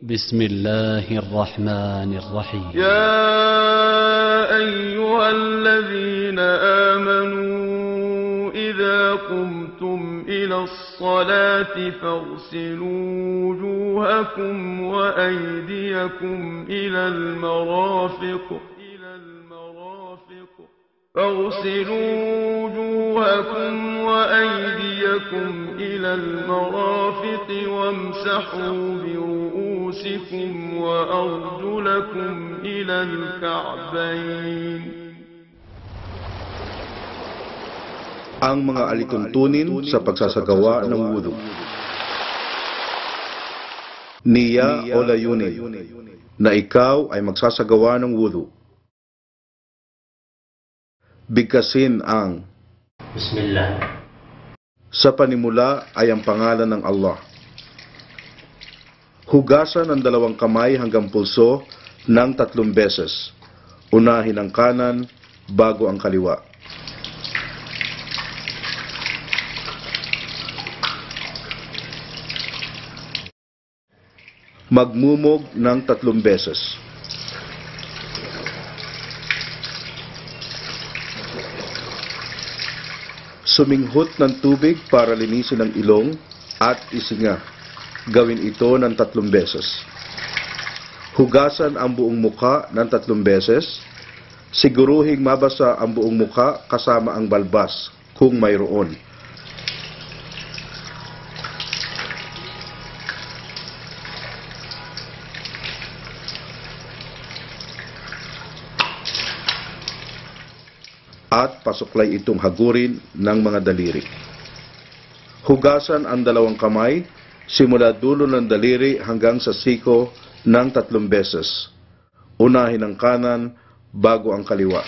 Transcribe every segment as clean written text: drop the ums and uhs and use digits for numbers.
بسم الله الرحمن الرحيم يا أيها الذين آمنوا إذا قمتم إلى الصلاة فاغسلوا وجوهكم وأيديكم إلى المرافق وامسحوا برؤوسكم وأرجلكم إلى الكعبين. Ang mga alituntunin sa pagsasagawa ng wudu. Niya o layunin na ikaw ay magsasagawa ng wudu. Bigkasin ang Bismillah. Sa panimula ay ang pangalan ng Allah. Hugasan ang dalawang kamay hanggang pulso ng 3 beses. Unahin ang kanan bago ang kaliwa. Magmumog ng 3 beses. Suminghot ng tubig para linisin ang ilong at isinga. Gawin ito ng 3 beses. Hugasan ang buong mukha ng 3 beses. Siguruhing mabasa ang buong mukha kasama ang balbas kung mayroon. At pasuklay itong hagurin ng mga daliri. Hugasan ang dalawang kamay simula dulo ng daliri hanggang sa siko ng 3 beses. Unahin ang kanan bago ang kaliwa.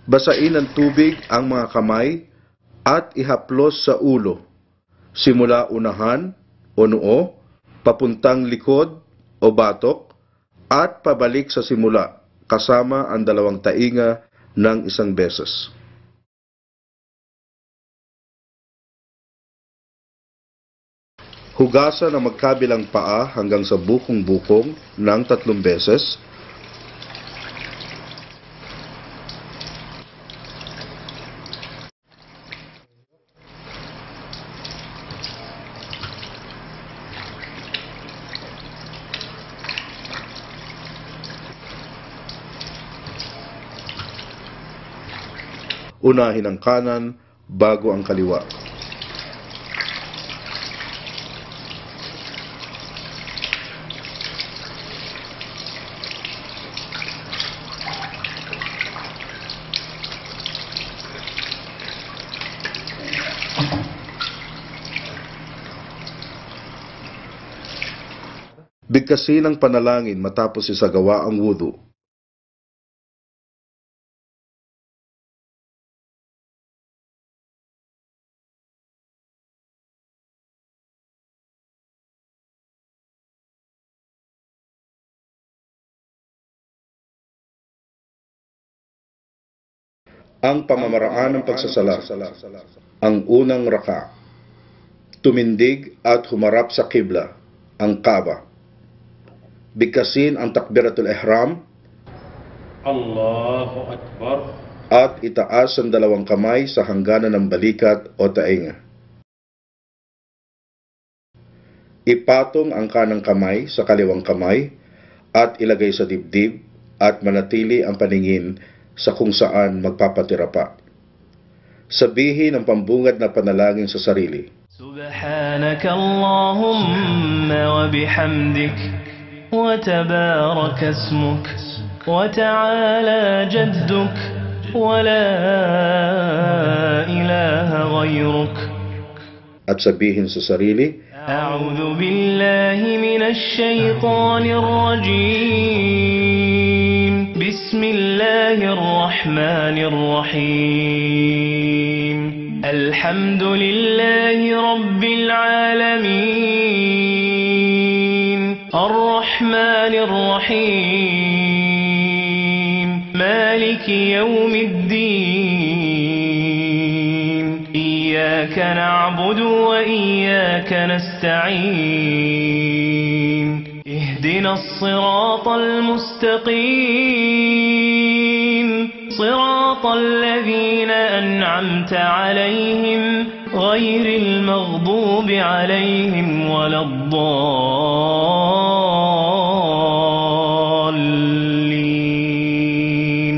Basain ng tubig ang mga kamay at ihaplos sa ulo, simula unahan o noo, papuntang likod o batok, at pabalik sa simula, kasama ang 2 tainga ng 1 beses. Hugasan ang magkabilang paa hanggang sa bukong-bukong ng 3 beses. Unahin ang kanan bago ang kaliwa. Bigkasin ang panalangin matapos isagawa ang wudu. Ang pamamaraan ng pagsasala. Ang unang raka. Tumindig at humarap sa kibla, ang Kaaba. Bigkasin ang takbiratul ihram. Allahu Akbar. At itaas ang 2 kamay sa hangganan ng balikat o tainga. Ipatong ang kanang kamay sa kaliwang kamay at ilagay sa dibdib at manatili ang paningin sa kung saan magpapatira pa. Sabihin ang pambungad na panalangin sa sarili. Subhanaka Allahumma wa bihamdik wa tabaraka ismuk wa ta'ala jadduk wa la ilaha ghayruk. At sabihin sa sarili, A'udhu billahi minash shaytanir rajim. Bismillahir rahmanir rahim. الحمد لله رب العالمين الرحمن الرحيم مالك يوم الدين إياك نعبد وإياك نستعين اهدنا الصراط المستقيم صراط الذين أنعمت عليهم غير المغضوب عليهم ولا الضالين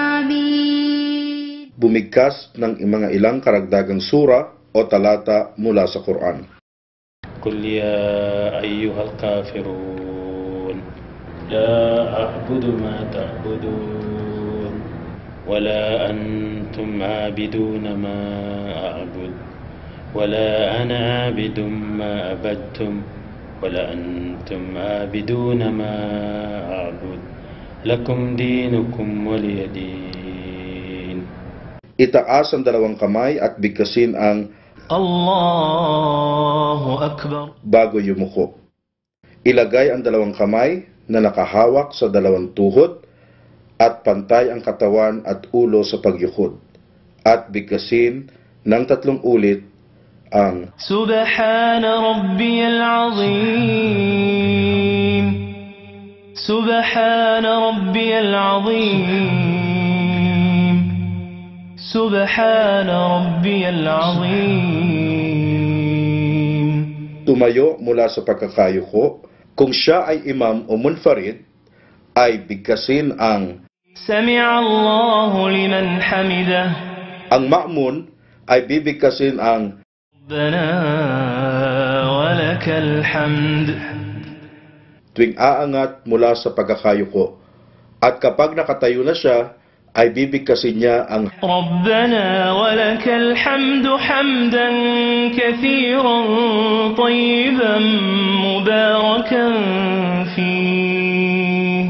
آمين. Bumigkas ng mga ilang karagdagang sura o talata mula sa Quran. قل يا أيها الكافرون لا أعبد ما تعبدون ولا أنتم عابدون ما أعبد ولا أنا عابد ما عبدتم ولا أنتم عابدون ما أعبد لكم دينكم ولي دين. Itaas ang dalawang kamay at bigkasin ang Allahu Akbar. bago yumuko. Ilagay ang dalawang kamay na nakahawak sa dalawang tuhod at pantay ang katawan at ulo sa pagyukod. At bigkasin ng 3 ulit ang Subhana Rabbiyal Azim. Subhana Rabbiyal Azim. Subhana Rabbiyal Azim. tumayo mula sa pagkakayuko. Kung siya ay imam o munfarid, ay bigkasin ang Sami'a Allahu liman hamidah. ang ma'mun ay bibigkasin ang Rabbana walakal hamd. tuwing aangat mula sa pagkakayuko. At kapag nakatayo na siya, ay bibigkasin niya ang ربنا ولك الحمد حمدا كثيرا طيبا مباركا فيه.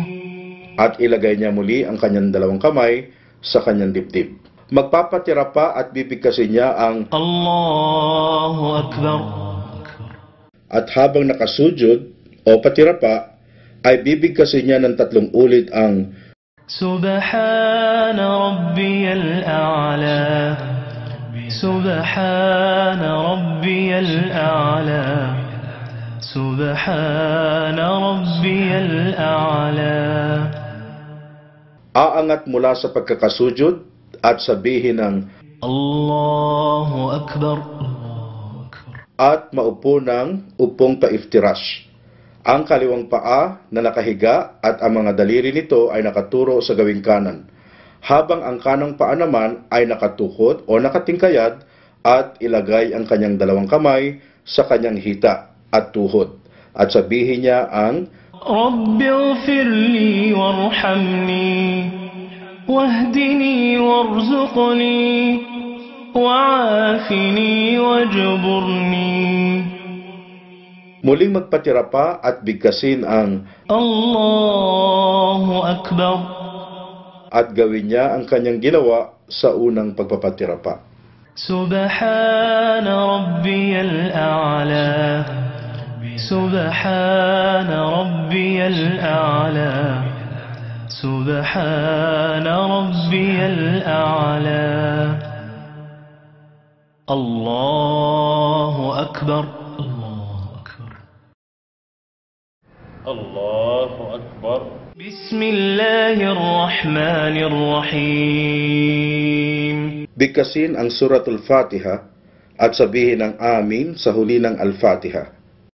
at ilagay niya muli ang kanyang dalawang kamay sa kanyang dibdib. Magpapatira pa at bibigkasin niya ang الله أكبر. at habang nakasujud o patira pa, ay bibigkasin niya ng 3 ulit ang سبحان ربي الأعلى. سبحان ربي الأعلى. سبحان ربي الأعلى. aangat mula sa pagkakasujud at sabihin ng الله أكبر. at maupo ng upong paiftirash. Ang kaliwang paa na nakahiga at ang mga daliri nito ay nakaturo sa gawing kanan, habang ang kanang paa naman ay nakatukod o nakatingkayad at ilagay ang kanyang dalawang kamay sa kanyang hita at tuhod. At sabihin niya ang رب اغفر لي وارحمني واهدني وارزقني وعافني واجبرني. muling magpatira pa at bigkasin ang الله أكبر. at gawin niya ang kanyang ginawa sa unang pagpapatira pa. سبحان ربي الأعلى. سبحان ربي الأعلى. سبحان ربي الأعلى. الله أكبر. الله أكبر. بسم الله الرحمن الرحيم. Bigkasin ang Suratul Fatiha at sabihin ang amin sa huli ng Al-Fatiha.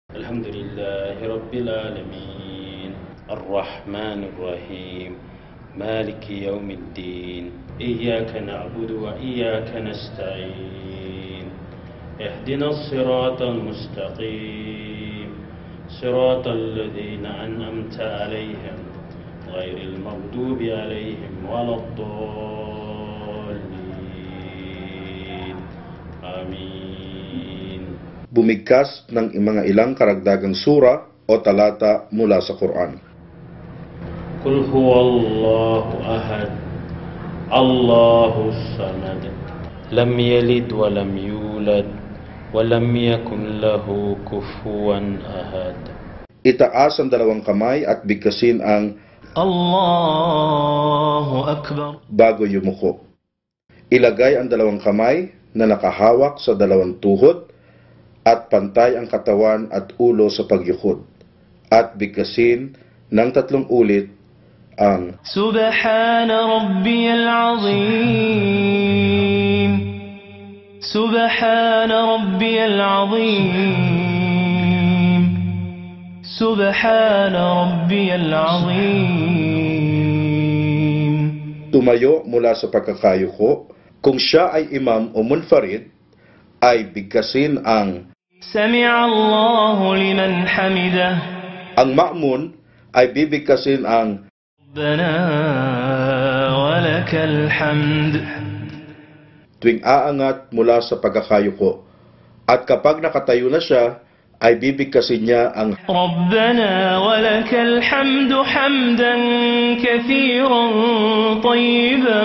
الحمد لله رب العالمين الرحمن الرحيم مالك يوم الدين إياك نعبد وإياك نستعين اهدنا الصراط المستقيم صراط الذين أنعمت عليهم غير المغضوب عليهم ولا الضالين آمين. Bumigkas ng mga ilang karagdagang sura o talata mula sa Quran. قل هو الله أحد الله الصمد لم يلد ولم يولد ولم يكن له كفوا أحد. Itaas ang dalawang kamay at bigkasin ang Allahu Akbar. bago yumuko. Ilagay ang dalawang kamay na nakahawak sa dalawang tuhod at pantay ang katawan at ulo sa pagyukod. At bigkasin ng 3 ulit ang سبحان ربي العظيم سبحان ربي العظيم سبحان ربي العظيم. tumayo mula sa pagkakayuko. Kung siya ay imam o munfarid, ay bigkasin ang سمع الله لمن حمده. ang ma'mun ay bibigkasin ang ربنا ولك الحمد. tuwing aangat mula sa pagkakayuko. At kapag nakatayo na siya, ay bibigkasin niya ang ربنا ولك الحمد حمدا كثيرا طيبا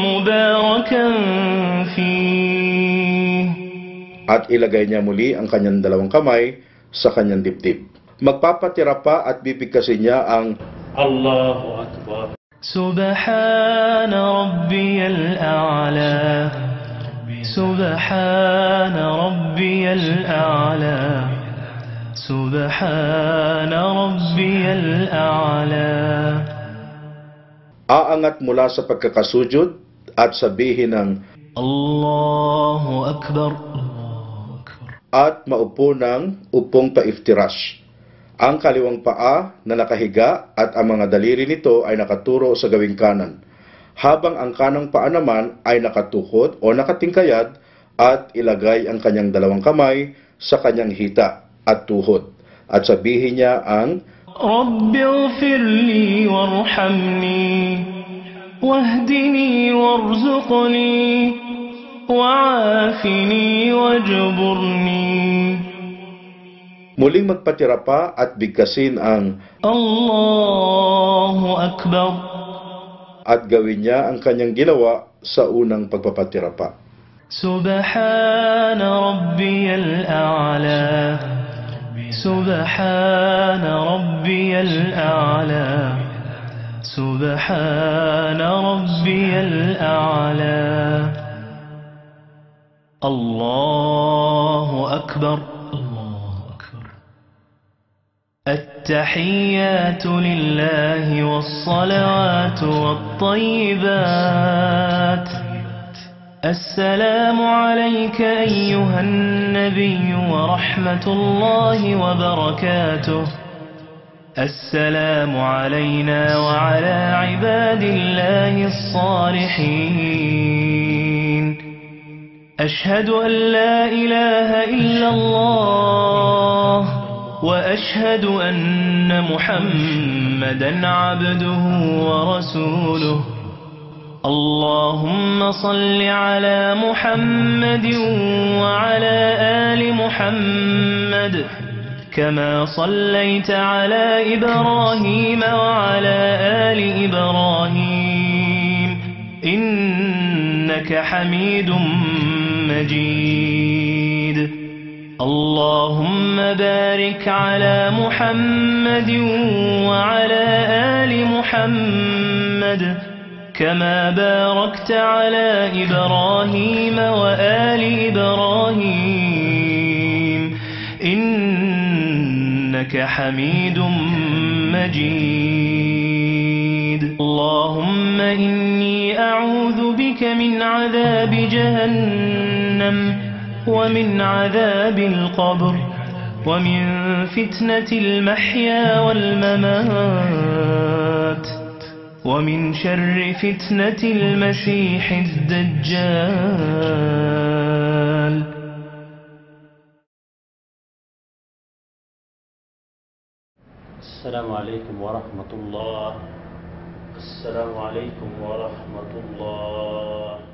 مباركا فيه. at ilagay niya muli ang kanyang dalawang kamay sa kanyang dibdib. Magpapatira pa at bibigkasin niya ang Allahu Akbar. سبحان ربي الأعلى سبحان ربي الأعلى سبحان ربي الأعلى. aangat mula sa pagkakasujud at sabihin ng الله أكبر. at maupo ng upong paiftirash. Ang kaliwang paa na nakahiga at ang mga daliri nito ay nakaturo sa gawing kanan, habang ang kanang paa naman ay nakatukod o nakatingkayad at ilagay ang kanyang dalawang kamay sa kanyang hita at tuhod at sabihin niya ang رب اغفر لي وارحمني واهدني وارزقني وعافني واجبرني. muling magpatira pa at bigkasin ang الله أكبر. at gawin niya ang kanyang ginawa sa unang pagpapatira pa. سبحان ربي الأعلى سبحان ربي الأعلى سبحان ربي الأعلى. الله أكبر. التحيات لله والصلوات والطيبات. السلام عليك أيها النبي ورحمة الله وبركاته. السلام علينا وعلى عباد الله الصالحين. أشهد أن لا إله إلا الله وأشهد أن محمدا عبده ورسوله. اللهم صل على محمد وعلى آل محمد كما صليت على إبراهيم وعلى آل إبراهيم إنك حميد مجيد. اللهم بارك على محمد وعلى آل محمد كما باركت على إبراهيم وآل إبراهيم إنك حميد مجيد. اللهم إني أعوذ بك من عذاب جهنم ومن عذاب القبر ومن فتنة المحيا والممات ومن شر فتنة المسيح الدجال. السلام عليكم ورحمة الله. السلام عليكم ورحمة الله.